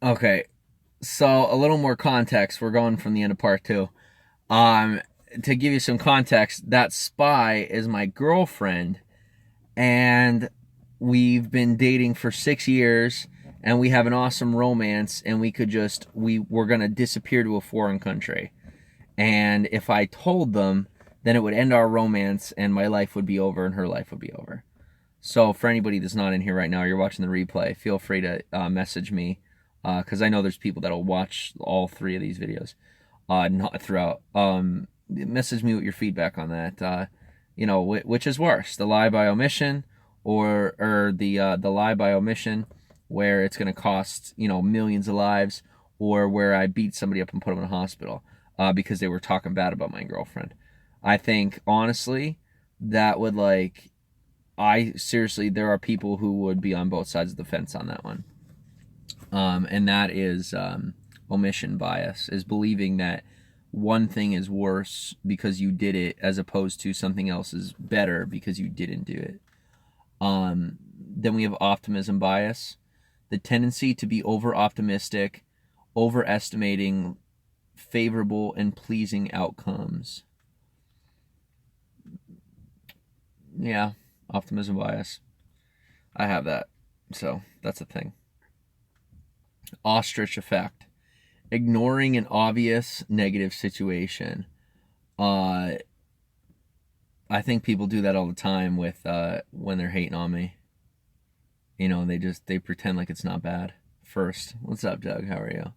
Okay, so a little more context. We're going from the end of part two. Um, to give you some context, that spy is my girlfriend, and we've been dating for 6 years, and we have an awesome romance, and we're gonna disappear to a foreign country. And if I told them, then it would end our romance, and my life would be over, and her life would be over. So for anybody that's not in here right now, you're watching the replay, feel free to message me because I know there's people that'll watch all three of these videos, not throughout. Message me with your feedback on that. Which is worse, the lie by omission or the lie by omission, where it's going to cost millions of lives, or where I beat somebody up and put them in a hospital because they were talking bad about my girlfriend. I think honestly that would I seriously, there are people who would be on both sides of the fence on that one. And that is omission bias, is believing that one thing is worse because you did it as opposed to something else is better because you didn't do it. Then we have optimism bias, the tendency to be over optimistic, overestimating favorable and pleasing outcomes. Yeah, optimism bias. I have that. So that's a thing. Ostrich effect. Ignoring an obvious negative situation. Uh, I think people do that all the time with when they're hating on me. They pretend like it's not bad. First, what's up, Doug? How are you?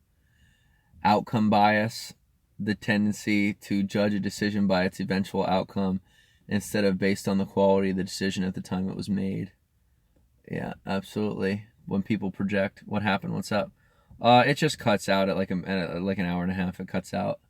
Outcome bias, the tendency to judge a decision by its eventual outcome instead of based on the quality of the decision at the time it was made. Yeah, absolutely. When people project what happened, what's up? It just cuts out at like an hour and a half. It cuts out.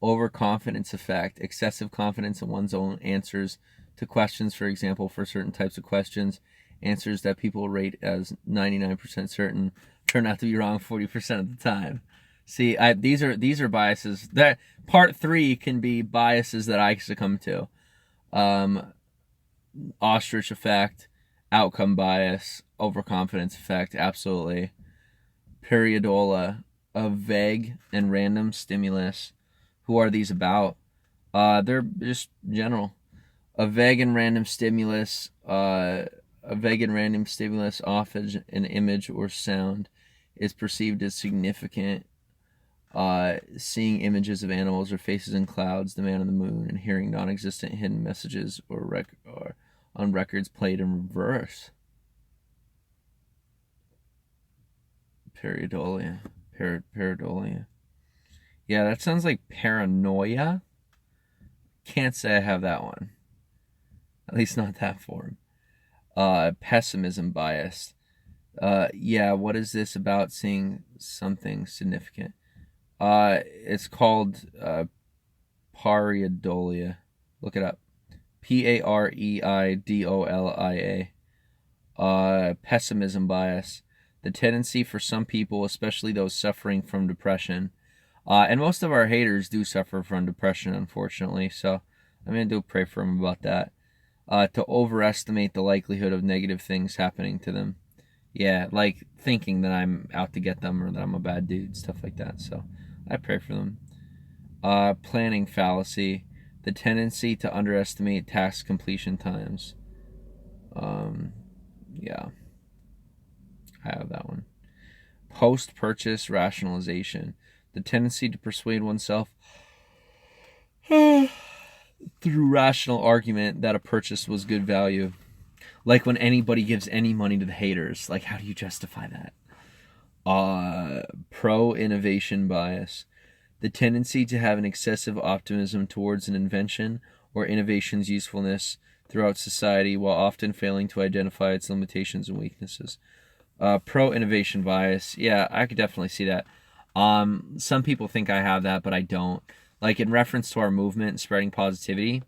Overconfidence effect, excessive confidence in one's own answers to questions. For example, for certain types of questions, answers that people rate as 99% certain turn out to be wrong 40% of the time. See, these are biases. That part three can be biases that I succumb to. Um, Ostrich effect, outcome bias, overconfidence effect, absolutely. Peridolia, a vague and random stimulus. Who are these about? They're just general. A vague and random stimulus. Often an image or sound, is perceived as significant. Seeing images of animals or faces in clouds, the man on the moon, and hearing non-existent hidden messages or on records played in reverse. Peridolia. Peridolia. Yeah, that sounds like paranoia. Can't say I have that one. At least not that form. Pessimism bias. Yeah, what is this about seeing something significant? It's called Peridolia. Look it up. Pareidolia. Pessimism bias, the tendency for some people, especially those suffering from depression, and most of our haters do suffer from depression, unfortunately. So I'm gonna do pray for them about that. To overestimate the likelihood of negative things happening to them. Yeah, like thinking that I'm out to get them or that I'm a bad dude, stuff like that. So I pray for them. Planning fallacy, the tendency to underestimate task completion times. Um, yeah, I have that one. Post-purchase rationalization, the tendency to persuade oneself through rational argument that a purchase was good value. Like when anybody gives any money to the haters, like how do you justify that? Pro-innovation bias, the tendency to have an excessive optimism towards an invention or innovation's usefulness throughout society while often failing to identify its limitations and weaknesses. Pro-innovation bias, yeah, I could definitely see that. Some people think I have that, but I don't. Like in reference to our movement and spreading positivity,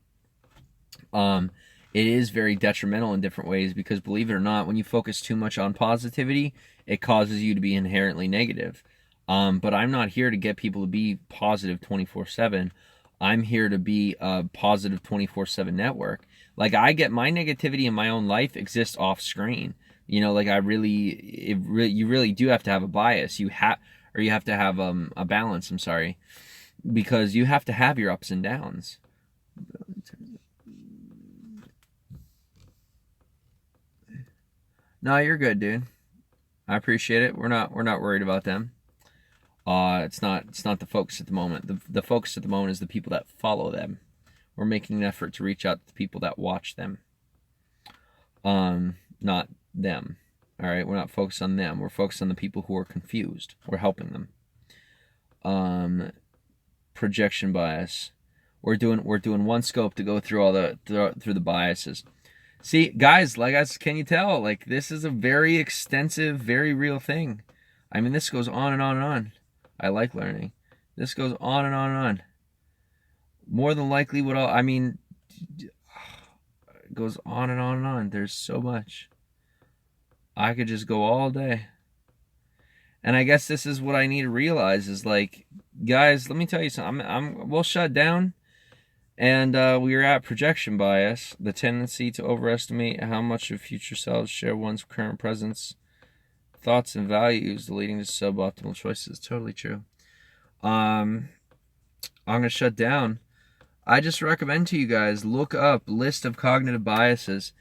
um, it is very detrimental in different ways because believe it or not, when you focus too much on positivity, it causes you to be inherently negative. But I'm not here to get people to be positive 24/7. I'm here to be a positive 24/7 network. Like I get my negativity in my own life exists off screen. You know, like you really do have to have a bias. You have to have a balance. I'm sorry, because you have to have your ups and downs. No, you're good, dude. I appreciate it. We're not worried about them. It's not the focus at the moment. The focus at the moment is the people that follow them. We're making an effort to reach out to the people that watch them. Not them. All right, we're not focused on them. We're focused on the people who are confused. We're helping them. Projection bias. We're doing one scope to go through all through the biases. See, guys, can you tell? Like, this is a very extensive, very real thing. I mean, this goes on and on and on. I like learning. This goes on and on and on. More than likely, it goes on and on and on. There's so much. I could just go all day. And I guess this is what I need to realize is, like, guys, let me tell you something. We'll shut down. And we are at projection bias, the tendency to overestimate how much of future selves share one's current presence, thoughts, and values, leading to suboptimal choices. Totally true. I'm going to shut down. I just recommend to you guys, look up list of cognitive biases.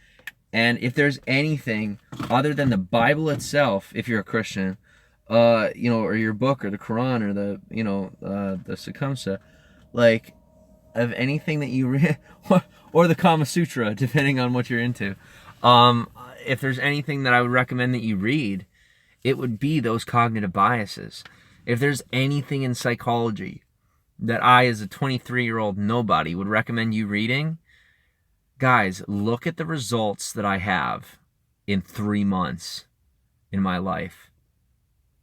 And if there's anything other than the Bible itself, if you're a Christian, or your book or the Quran or the Sakamsa, like, of anything that you read, or the Kama Sutra, depending on what you're into. If there's anything that I would recommend that you read, it would be those cognitive biases. If there's anything in psychology that I, as a 23-year-old nobody, would recommend you reading, guys, look at the results that I have in 3 months in my life.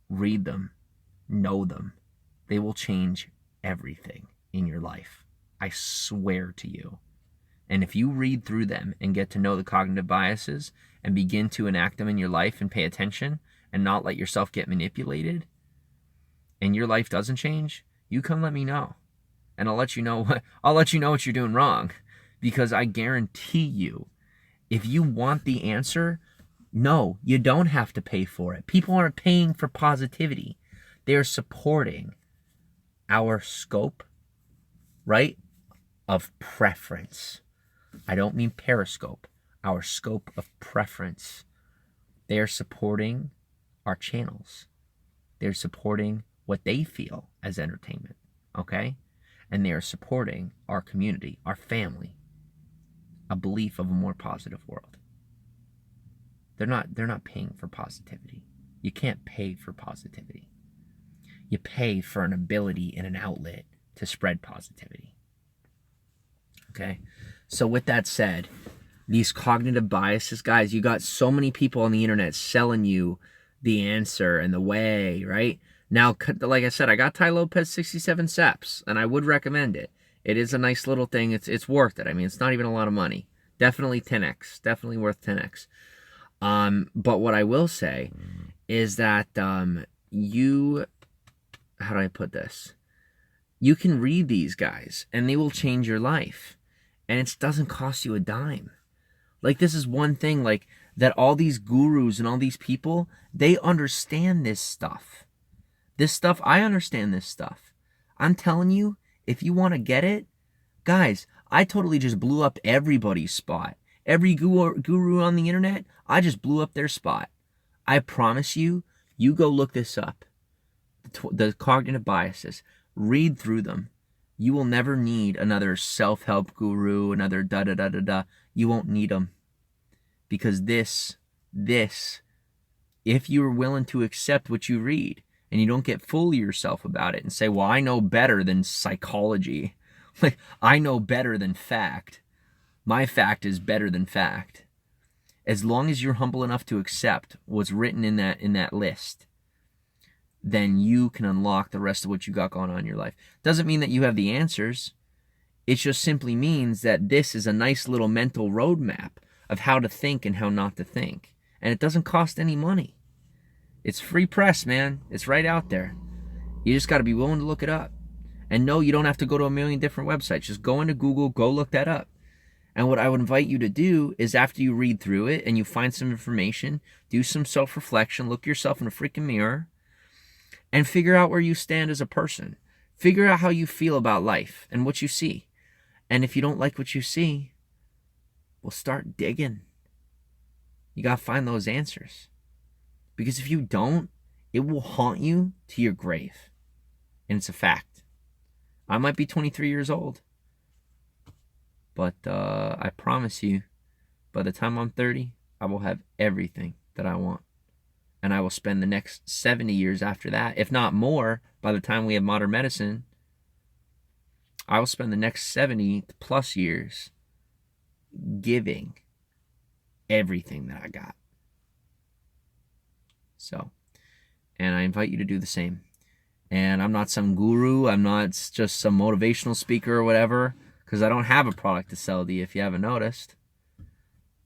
Read them. Know them. They will change everything in your life. I swear to you. And if you read through them and get to know the cognitive biases and begin to enact them in your life and pay attention and not let yourself get manipulated, and your life doesn't change, you come let me know. And I'll let you know what you're doing wrong. Because I guarantee you, if you want the answer, no, you don't have to pay for it. People aren't paying for positivity. They're supporting our scope, right, of preference. I don't mean periscope. Our scope of preference. They are supporting our channels. They're supporting what they feel as entertainment, okay? And they are supporting our community, our family, a belief of a more positive world. They're not paying for positivity. You can't pay for positivity. You pay for an ability and an outlet to spread positivity. Okay? So with that said, these cognitive biases, guys, you got so many people on the internet selling you the answer and the way, right? Now, like I said, I got Tai Lopez 67 Steps, and I would recommend it. It is a nice little thing. It's worth it. I mean, it's not even a lot of money. Definitely 10x. Definitely worth 10x. But what I will say is that how do I put this? You can read these guys, and they will change your life. And it doesn't cost you a dime. Like, this is one thing, like, that all these gurus and all these people, they understand this stuff. This stuff, I understand this stuff. I'm telling you, if you want to get it, guys, I totally just blew up everybody's spot. Every guru on the internet, I just blew up their spot. I promise you, you go look this up. The cognitive biases. Read through them. You will never need another self-help guru, another da-da-da-da-da. You won't need them. Because this, if you're willing to accept what you read, and you don't get full of yourself about it and say, well, I know better than psychology. Like, I know better than fact. My fact is better than fact. As long as you're humble enough to accept what's written in that list, then you can unlock the rest of what you got going on in your life. Doesn't mean that you have the answers. It just simply means that this is a nice little mental roadmap of how to think and how not to think. And it doesn't cost any money. It's free press, man. It's right out there. You just got to be willing to look it up. And no, you don't have to go to a million different websites. Just go into Google, go look that up. And what I would invite you to do is after you read through it and you find some information, do some self-reflection, look yourself in a freaking mirror, and figure out where you stand as a person. Figure out how you feel about life and what you see. And if you don't like what you see, well, start digging. You got to find those answers. Because if you don't, it will haunt you to your grave. And it's a fact. I might be 23 years old, but I promise you, by the time I'm 30, I will have everything that I want. And I will spend the next 70 years after that, if not more, by the time we have modern medicine. I will spend the next 70 plus years giving everything that I got. So, and I invite you to do the same. And I'm not some guru. I'm not just some motivational speaker or whatever, because I don't have a product to sell to you if you haven't noticed.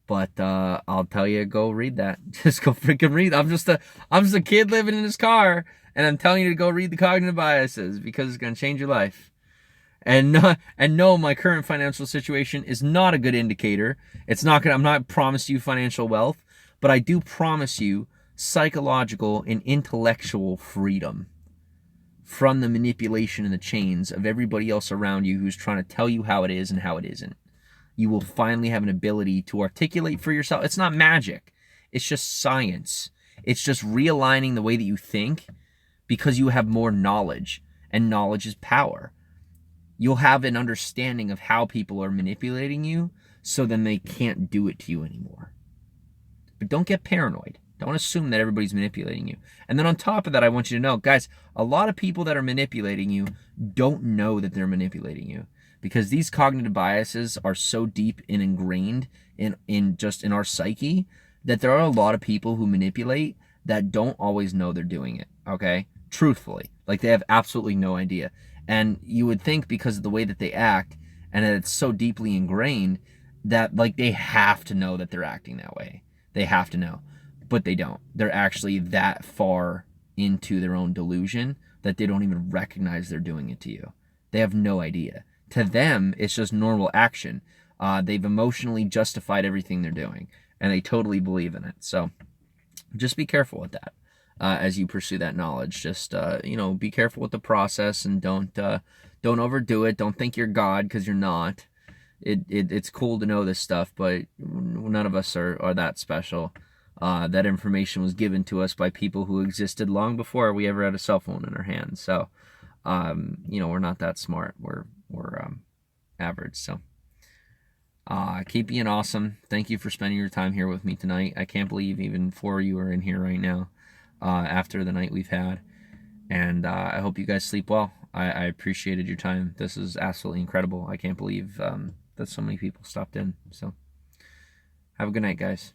But I'll tell you, go read that. Just go freaking read. I'm just a kid living in his car, and I'm telling you to go read the cognitive biases because it's gonna change your life. And no, my current financial situation is not a good indicator. I'm not promising you financial wealth, but I do promise you psychological and intellectual freedom from the manipulation and the chains of everybody else around you who's trying to tell you how it is and how it isn't. You will finally have an ability to articulate for yourself. It's not magic. It's just science. It's just realigning the way that you think because you have more knowledge, and knowledge is power. You'll have an understanding of how people are manipulating you, so then they can't do it to you anymore. But don't get paranoid. Don't assume that everybody's manipulating you. And then on top of that, I want you to know, guys, a lot of people that are manipulating you don't know that they're manipulating you, because these cognitive biases are so deep and ingrained in our psyche that there are a lot of people who manipulate that don't always know they're doing it, okay? Truthfully. Like, they have absolutely no idea. And you would think because of the way that they act, and that it's so deeply ingrained, that, like, they have to know that they're acting that way. They have to know. But they don't. They're actually that far into their own delusion that they don't even recognize they're doing it to you. They have no idea. To them, it's just normal action. They've emotionally justified everything they're doing, and they totally believe in it. So just be careful with that as you pursue that knowledge. Just, be careful with the process, and don't overdo it. Don't think you're God, because you're not. It's cool to know this stuff, but none of us are that special. That information was given to us by people who existed long before we ever had a cell phone in our hands. So, we're not that smart. We're average. So, keep being awesome. Thank you for spending your time here with me tonight. I can't believe even 4 of you are in here right now, after the night we've had. And I hope you guys sleep well. I appreciated your time. This is absolutely incredible. I can't believe that so many people stopped in. So, have a good night, guys.